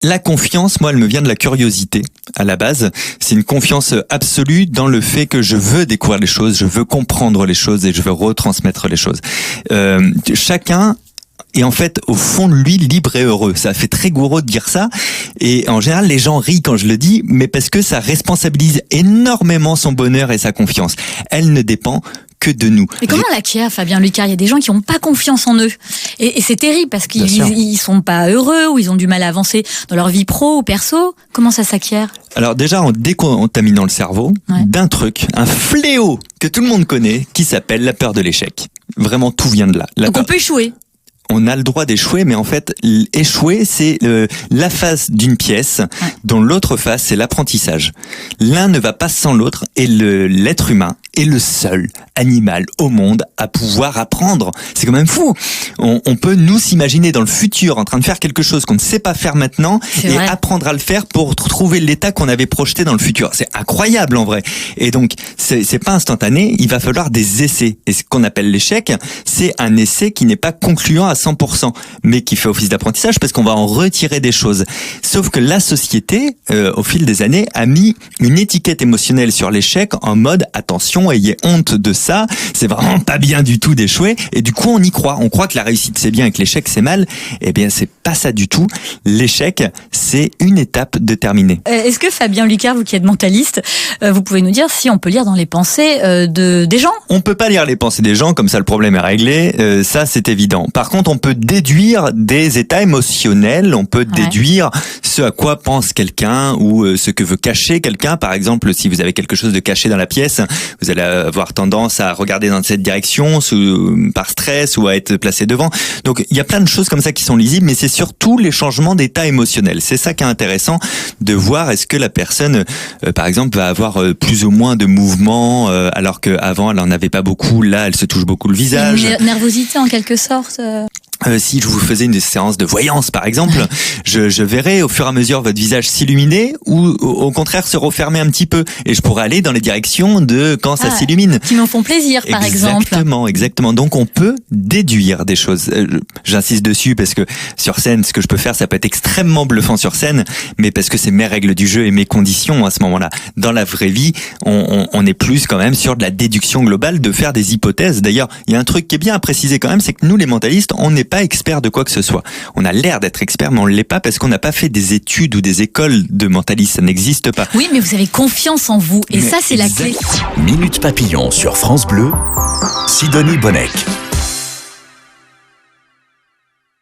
La confiance, moi, elle me vient de la curiosité. À la base, c'est une confiance absolue dans le fait que je veux découvrir les choses, je veux comprendre les choses et je veux retransmettre les choses. Chacun est en fait au fond de lui libre et heureux. Ça fait très gourou de dire ça. Et en général, les gens rient quand je le dis, mais parce que ça responsabilise énormément son bonheur et sa confiance. Elle ne dépend que de nous. Mais comment on l'acquiert, Fabien Lucas ? Il y a des gens qui n'ont pas confiance en eux. Et c'est terrible parce qu'ils sont pas heureux ou ils ont du mal à avancer dans leur vie pro ou perso. Comment ça s'acquiert ? Alors déjà, en décontaminant le cerveau d'un truc, un fléau que tout le monde connaît, qui s'appelle la peur de l'échec. Vraiment, tout vient de là. Donc on peut échouer. On a le droit d'échouer, mais en fait, échouer, c'est la face d'une pièce dont l'autre face, c'est l'apprentissage. L'un ne va pas sans l'autre et l'être humain est le seul animal au monde à pouvoir apprendre. C'est quand même fou. On peut nous s'imaginer dans le futur en train de faire quelque chose qu'on ne sait pas faire maintenant et apprendre à le faire pour trouver l'état qu'on avait projeté dans le futur. C'est incroyable en vrai. Et donc, c'est pas instantané. Il va falloir des essais. Et ce qu'on appelle l'échec, c'est un essai qui n'est pas concluant à 100%, mais qui fait office d'apprentissage parce qu'on va en retirer des choses. Sauf que la société, au fil des années, a mis une étiquette émotionnelle sur l'échec en mode attention, ayez honte de ça, c'est vraiment pas bien du tout d'échouer. Et du coup, on y croit. On croit que la réussite c'est bien et que l'échec c'est mal. Eh bien, c'est pas ça du tout. L'échec, c'est une étape déterminée. Est-ce que Fabien Lucas, vous qui êtes mentaliste, vous pouvez nous dire si on peut lire dans les pensées des gens ? On peut pas lire les pensées des gens, comme ça le problème est réglé. Ça, c'est évident. Par contre, on peut déduire des états émotionnels, on peut déduire ce à quoi pense quelqu'un ou ce que veut cacher quelqu'un. Par exemple, si vous avez quelque chose de caché dans la pièce, vous allez avoir tendance à regarder dans cette direction par stress ou à être placé devant. Donc, il y a plein de choses comme ça qui sont lisibles, mais c'est surtout les changements d'état émotionnel. C'est ça qui est intéressant de voir est-ce que la personne, par exemple, va avoir plus ou moins de mouvements alors qu'avant, elle en avait pas beaucoup. Là, elle se touche beaucoup le visage. Une nervosité en quelque sorte si je vous faisais une séance de voyance, par exemple, je verrais au fur et à mesure votre visage s'illuminer ou au contraire se refermer un petit peu. Et je pourrais aller dans les directions de quand ça s'illumine. Qui m'en font plaisir, par exemple. Exactement. Donc on peut déduire des choses. J'insiste dessus parce que sur scène, ce que je peux faire, ça peut être extrêmement bluffant sur scène, mais parce que c'est mes règles du jeu et mes conditions à ce moment-là. Dans la vraie vie, on est plus quand même sur de la déduction globale, de faire des hypothèses. D'ailleurs, il y a un truc qui est bien à préciser quand même, c'est que nous, les mentalistes, on n'est pas expert de quoi que ce soit. On a l'air d'être expert, mais on ne l'est pas parce qu'on n'a pas fait des études ou des écoles de mentalistes. Ça n'existe pas. Oui, mais vous avez confiance en vous. Et ça, c'est la clé. Minute Papillon sur France Bleu, Sidonie Bonnec.